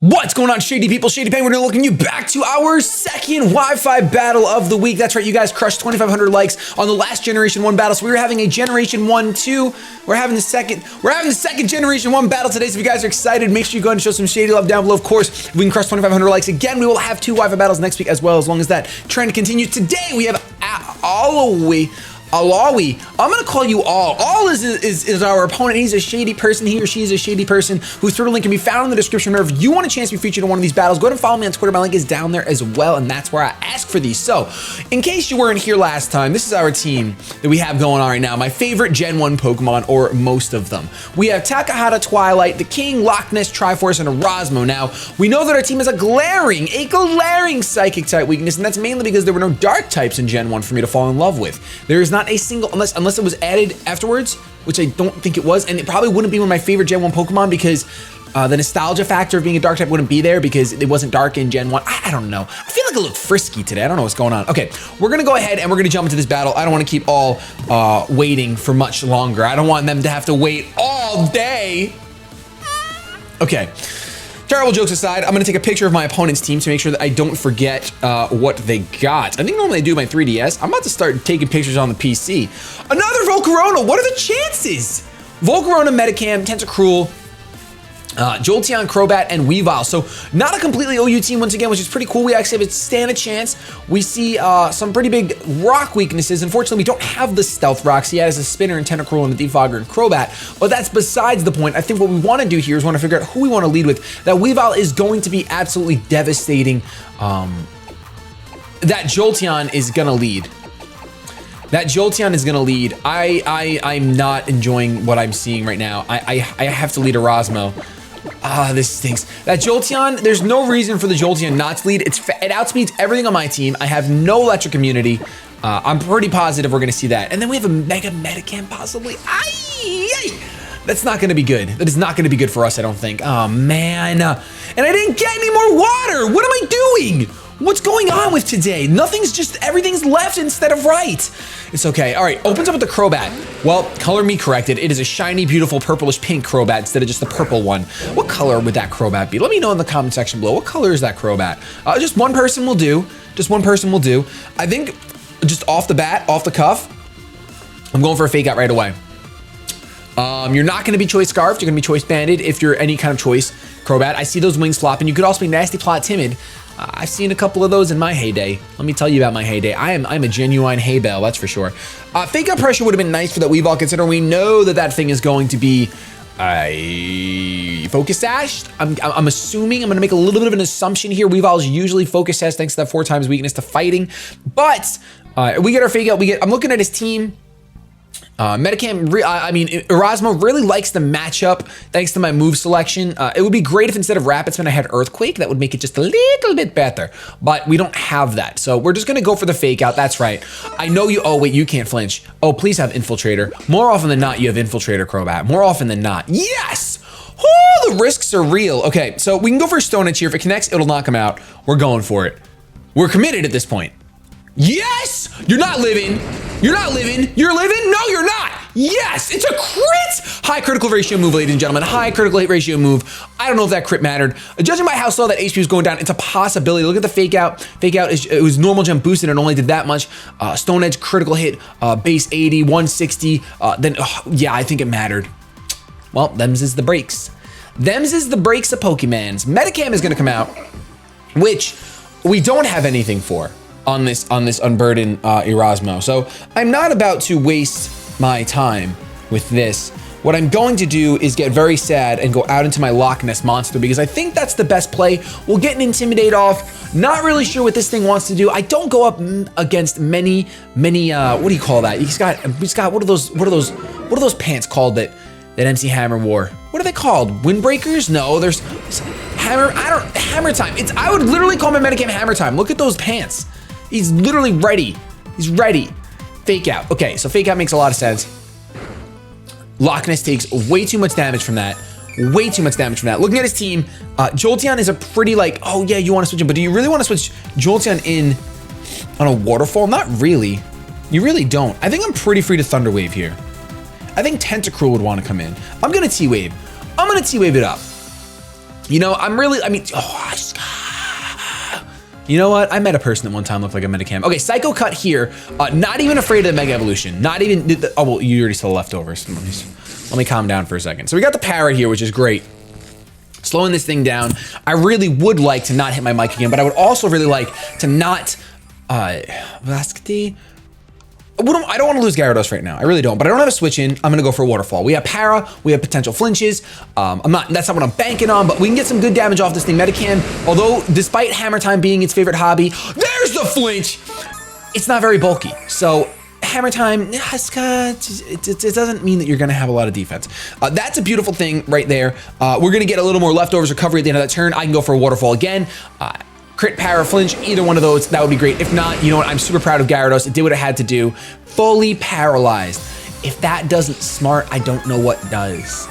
What's going on, Shady People? ShadyPenguinn, we're welcome you back to our second Wi-Fi battle of the week. That's right, you guys crushed 2,500 likes on the last Generation 1 battle, so we were having a Generation 1, 2. We're having the second Generation 1 battle today, so if you guys are excited, make sure you go ahead and show some Shady love down below. Of course, if we can crush 2,500 likes again, we will have 2 Wi-Fi battles next week as well, as long as that trend continues. Today, we have Alawi. I'm gonna call you All is our opponent. He's a shady person. He or she is a shady person whose Twitter link can be found in the description. Or if you want a chance to be featured in one of these battles, go ahead and follow me on Twitter. My link is down there as well, and that's where I ask for these. So, in case you weren't here last time, this is our team that we have going on right now. My favorite Gen 1 Pokemon, or most of them. We have TAKAHATA, Twilight, the King, Loch Ness, Triforce, and Erasmo. Now, we know that our team has a glaring Psychic type weakness, and that's mainly because there were no Dark types in Gen 1 for me to fall in love with. There is not a single, unless it was added afterwards, which I don't think it was, and it probably wouldn't be one of my favorite Gen 1 Pokemon because the nostalgia factor of being a Dark type wouldn't be there because it wasn't Dark in Gen 1. I don't know. I feel like I look frisky today. I don't know what's going on. Okay, we're gonna go ahead and we're gonna jump into this battle. I don't want to keep all waiting for much longer. I don't want them to have to wait all day. Okay. Terrible jokes aside, I'm gonna take a picture of my opponent's team to make sure that I don't forget what they got. I think normally I do my 3DS. I'm about to start taking pictures on the PC. Another Volcarona, what are the chances? Volcarona, Metacam, Tentacruel, Jolteon, Crobat, and Weavile. So not a completely OU team once again, which is pretty cool. We actually have a stand a chance. We see some pretty big rock weaknesses. Unfortunately, we don't have the Stealth Rocks. He has a Spinner and Tentacruel and a Defogger and Crobat, but that's besides the point. I think what we want to do here is want to figure out who we want to lead with. That Weavile is going to be absolutely devastating. That Jolteon is going to lead. I'm not enjoying what I'm seeing right now. I have to lead Erasmo. This stinks. That Jolteon, there's no reason for the Jolteon not to lead. It outspeeds everything on my team. I have no electric immunity. I'm pretty positive we're gonna see that. And then we have a Mega Metacam possibly. That's not gonna be good. That is not gonna be good for us, I don't think. Oh man. And I didn't get any more water. What am I doing? What's going on with today? Everything's left instead of right. It's okay. All right, opens up with the Crobat. Well, color me corrected. It is a shiny, beautiful, purplish pink Crobat instead of just the purple one. What color would that Crobat be? Let me know in the comment section below. What color is that Crobat? Just one person will do. Just one person will do. I think just off the bat, off the cuff, I'm going for a fake out right away. You're not going to be choice scarfed. You're going to be choice banded if you're any kind of choice Crobat. I see those wings flopping. You could also be nasty plot timid. I've seen a couple of those in my heyday. Let me tell you about my heyday. I'm a genuine hay bale, that's for sure. Fake out pressure would have been nice for that Weavile, considering we know that thing is going to be focus sashed. I'm assuming, I'm gonna make a little bit of an assumption here. Weavile is usually focus sashed thanks to that 4 times weakness to fighting. But we get our fake out. I'm looking at his team. Erasmo really likes the matchup thanks to my move selection. It would be great if instead of Rapid Spin I had Earthquake. That would make it just a little bit better, but we don't have that. So we're just gonna go for the fake out. That's right. I know you, oh wait, you can't flinch. Oh, please have Infiltrator. More often than not, you have Infiltrator, Crobat. More often than not. Yes! Oh, the risks are real. Okay, so we can go for Stone Edge here. If it connects, it'll knock him out. We're going for it. We're committed at this point. Yes! You're not living. You're not living. You're living? No, you're not. Yes, it's a crit. High critical ratio move, ladies and gentlemen. High critical hit ratio move. I don't know if that crit mattered. Judging by how slow that HP was going down, it's a possibility. Look at the fake out. Fake out, it was normal gem boosted and only did that much. Stone Edge critical hit, base 80, 160. Yeah, I think it mattered. Well, them's is the breaks. Them's is the breaks of Pokemans. Metacam is gonna come out, which we don't have anything for on this unburdened Erasmo. So I'm not about to waste my time with this. What I'm going to do is get very sad and go out into my Loch Ness monster because I think that's the best play. We'll get an Intimidate off. Not really sure what this thing wants to do. I don't go up against many, what do you call that? He's got, what are those pants called that MC Hammer wore? What are they called? Windbreakers? No, there's Hammer, Hammer Time. I would literally call my Metacam Hammer Time. Look at those pants. He's literally ready. He's ready. Fake out. Okay, so fake out makes a lot of sense. Loch Ness takes way too much damage from that. Way too much damage from that. Looking at his team, Jolteon is a pretty oh yeah, you want to switch him, but do you really want to switch Jolteon in on a waterfall? Not really. You really don't. I think I'm pretty free to Thunder Wave here. I think Tentacruel would want to come in. I'm gonna T-Wave. I'm gonna T-Wave it up. You know, you know what? I met a person that one time looked like a Metacam. Okay, Psycho Cut here. Not even afraid of the Mega Evolution. Not even, oh, well, you already saw the leftovers. Let me calm down for a second. So we got the Parrot here, which is great. Slowing this thing down. I really would like to not hit my mic again, but I would also really like to not, I don't want to lose Gyarados right now. I really don't, but I don't have a switch in. I'm gonna go for a Waterfall. We have Para, we have potential flinches. That's not what I'm banking on, but we can get some good damage off this thing. Metacam, although despite Hammer Time being its favorite hobby, there's the flinch. It's not very bulky. So Hammer Time, it doesn't mean that you're gonna have a lot of defense. That's a beautiful thing right there. We're gonna get a little more leftovers recovery at the end of that turn. I can go for a Waterfall again. Crit, Para, flinch, either one of those, that would be great. If not, you know what, I'm super proud of Gyarados. It did what it had to do. Fully paralyzed. If that doesn't smart, I don't know what does.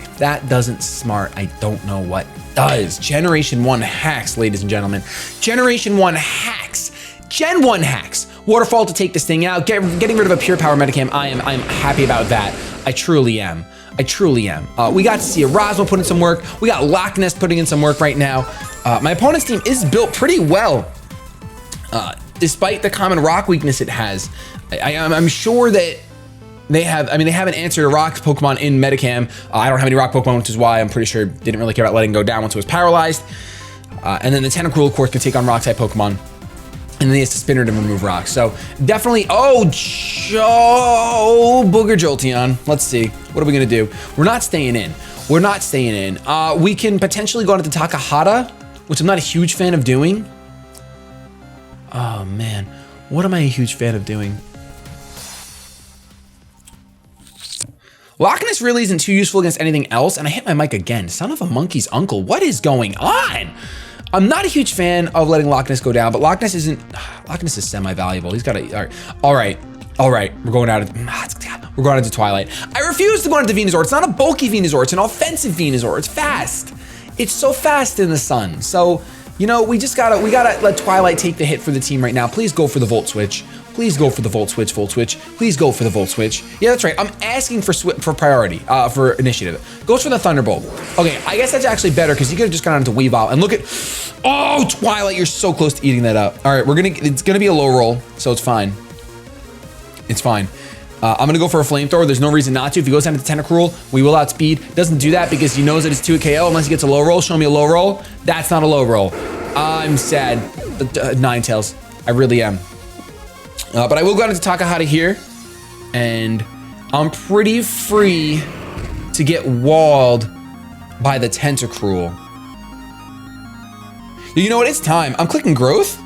If that doesn't smart, I don't know what does. Generation 1 hacks, ladies and gentlemen. Generation 1 hacks. Gen 1 hacks. Waterfall to take this thing out. Getting rid of a pure power Metacam. I'm happy about that. I truly am. I truly am. We got to see Erasmo put in some work. We got Loch Ness putting in some work right now. My opponent's team is built pretty well, despite the common rock weakness it has. I'm sure that they haven't answered a rock Pokemon in Metacam. I don't have any rock Pokemon, which is why I'm pretty sure didn't really care about letting go down once it was paralyzed. And then the Tentacruel, of course, can take on rock type Pokemon. And then he has to spinner to remove rocks. So definitely, Booger Jolteon. Let's see, what are we gonna do? We're not staying in. We're not staying in. We can potentially go into Takahata, which I'm not a huge fan of doing. Oh man, what am I a huge fan of doing? Loch Ness really isn't too useful against anything else, and I hit my mic again. Son of a monkey's uncle, what is going on? I'm not a huge fan of letting Loch Ness go down, but Loch Ness is semi-valuable. He's got a, all right. We're going out into Twilight. I refuse to go into Venusaur. It's not a bulky Venusaur, it's an offensive Venusaur. It's fast. It's so fast in the sun. So, you know, we gotta let Twilight take the hit for the team right now. Please go for the Volt Switch. Please go for the Volt Switch, Please go for the Volt Switch. Yeah, that's right. I'm asking for priority, for initiative. Goes for the Thunderbolt. Okay, I guess that's actually better because you could have just gone into Weavile and look at, oh, Twilight, you're so close to eating that up. All right, it's gonna be a low roll, so it's fine. It's fine. I'm gonna go for a Flamethrower. There's no reason not to. If he goes down to Tentacruel, we will outspeed. Doesn't do that because he knows that it's 2 KO unless he gets a low roll. Show me a low roll. That's not a low roll. I'm sad. Ninetales. I really am. But I will go out into Takahata here, and I'm pretty free to get walled by the Tentacruel. You know what? It's time. I'm clicking growth.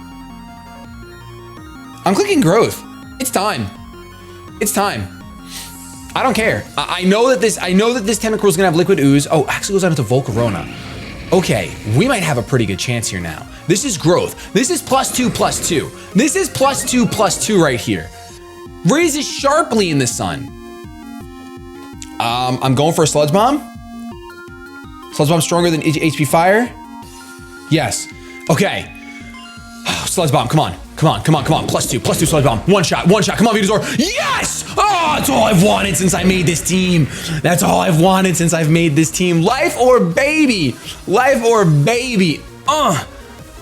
It's time. It's time. I don't care. I know that this Tentacruel is gonna have Liquid Ooze. Oh, actually goes out into Volcarona. Okay, we might have a pretty good chance here now. This is growth. This is +2/+2. This is +2/+2 right here. Raises sharply in the sun. I'm going for a Sludge Bomb. Sludge Bomb stronger than HP Fire? Yes. Okay. Sludge Bomb, come on. +2 Sludge Bomb. One shot. Come on, Venusaur. Yes! Oh, that's all I've wanted since I made this team. Life or baby.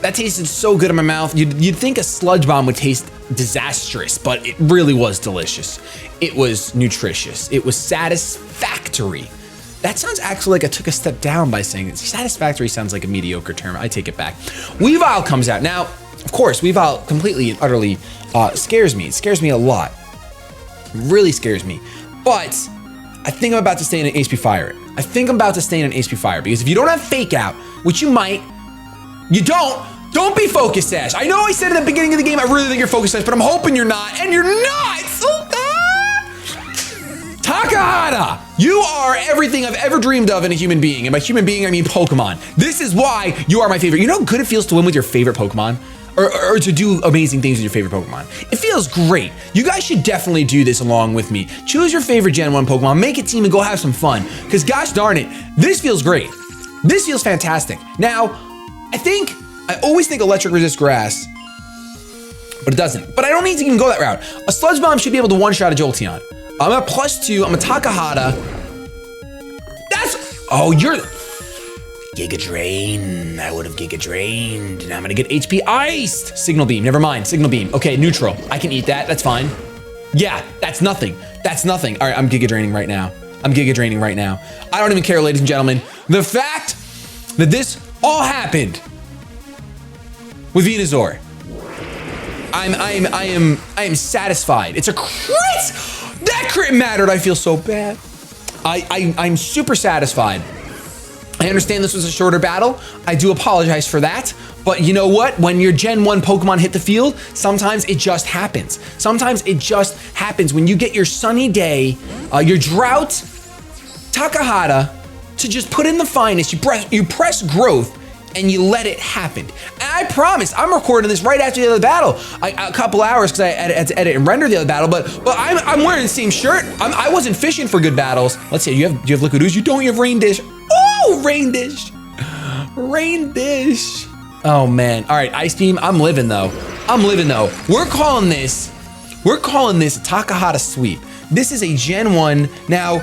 That tasted so good in my mouth. You'd think a Sludge Bomb would taste disastrous, but it really was delicious. It was nutritious. It was satisfactory. That sounds actually like I took a step down by saying it. Satisfactory sounds like a mediocre term. I take it back. Weavile comes out. Now, of course, Weavile completely and utterly scares me. It scares me a lot. It really scares me. But I think I'm about to stay in an HP Fire. Because if you don't have Fake Out, which you might, you don't be Focus Sash. I know I said at the beginning of the game, I really think you're Focus Sash, but I'm hoping you're not, and you're not! Takahata, you are everything I've ever dreamed of in a human being, and by human being, I mean Pokemon. This is why you are my favorite. You know how good it feels to win with your favorite Pokemon? Or to do amazing things with your favorite Pokemon. It feels great. You guys should definitely do this along with me. Choose your favorite Gen 1 Pokemon, make a team, and go have some fun. Because gosh darn it, this feels great. This feels fantastic. Now, I always think Electric resists Grass, but it doesn't. But I don't need to even go that route. A Sludge Bomb should be able to one-shot a Jolteon. I'm at +2, I'm a Takahata. Oh, Giga Drain. I would have Giga Drained. And I'm gonna get HP Iced. Signal Beam, never mind. Signal Beam. Okay, neutral. I can eat that, that's fine. Yeah, that's nothing. That's nothing. All right, I'm Giga Draining right now. I'm Giga Draining right now. I don't even care, ladies and gentlemen. The fact that this all happened with Venusaur, I am satisfied. It's a crit! That crit mattered, I feel so bad. I'm super satisfied. I understand this was a shorter battle. I do apologize for that. But you know what? When your Gen 1 Pokemon hit the field, sometimes it just happens. Sometimes it just happens. When you get your sunny day, your drought, Takahata, to just put in the finest, you press growth, and you let it happen. And I promise, I'm recording this right after the other battle. A couple hours because I had to edit and render the other battle, but I'm wearing the same shirt. I wasn't fishing for good battles. Let's see, do you have Liquid Ooze? You don't, you have Rain Dish. Oh, Rain Dish. Rain Dish. Oh man, all right, Ice Beam, I'm living though. I'm living though. We're calling this a Takahata sweep. This is a Gen 1. Now,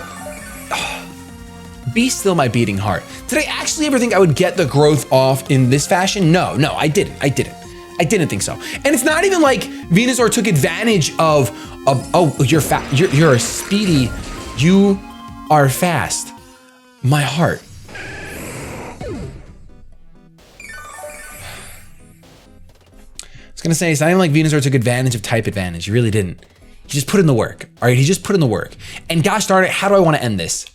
be still my beating heart. Did I actually ever think I would get the growth off in this fashion? No, I didn't. I didn't think so. And it's not even like Venusaur took advantage of oh, you're a speedy, you are fast. My heart. I was gonna say, it's not even like Venusaur took advantage of type advantage. He really didn't. He just put in the work, all right? He just put in the work. And gosh darn it, how do I wanna end this?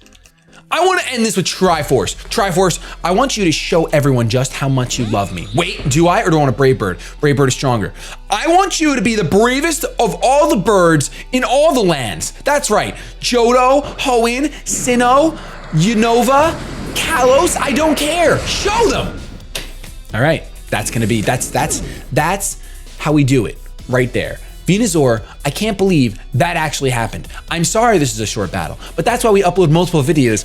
I wanna end this with Triforce. Triforce, I want you to show everyone just how much you love me. Wait, do I, or do I want a Brave Bird? Brave Bird is stronger. I want you to be the bravest of all the birds in all the lands. That's right, Johto, Hoenn, Sinnoh, Unova, Kalos, I don't care, show them. All right, that's how we do it, right there. Venusaur, I can't believe that actually happened. I'm sorry this is a short battle, but that's why we upload multiple videos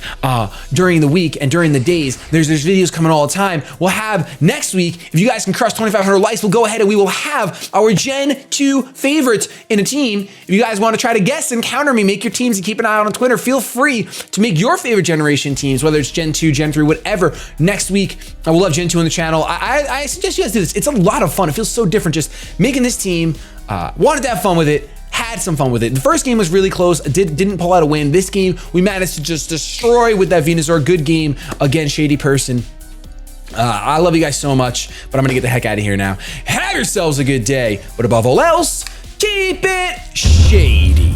during the week and during the days. There's videos coming all the time. We'll have next week, if you guys can crush 2,500 likes, we'll go ahead and we will have our Gen 2 favorites in a team. If you guys want to try to guess and counter me, make your teams and keep an eye out on Twitter. Feel free to make your favorite generation teams, whether it's Gen 2, Gen 3, whatever. Next week, I will love Gen 2 on the channel. I suggest you guys do this. It's a lot of fun. It feels so different just making this team. Wanted to have fun with it, had some fun with it. The first game was really close, didn't pull out a win. This game, we managed to just destroy with that Venusaur. Good game against Shady Person. I love you guys so much, but I'm gonna get the heck out of here now. Have yourselves a good day, but above all else, keep it shady.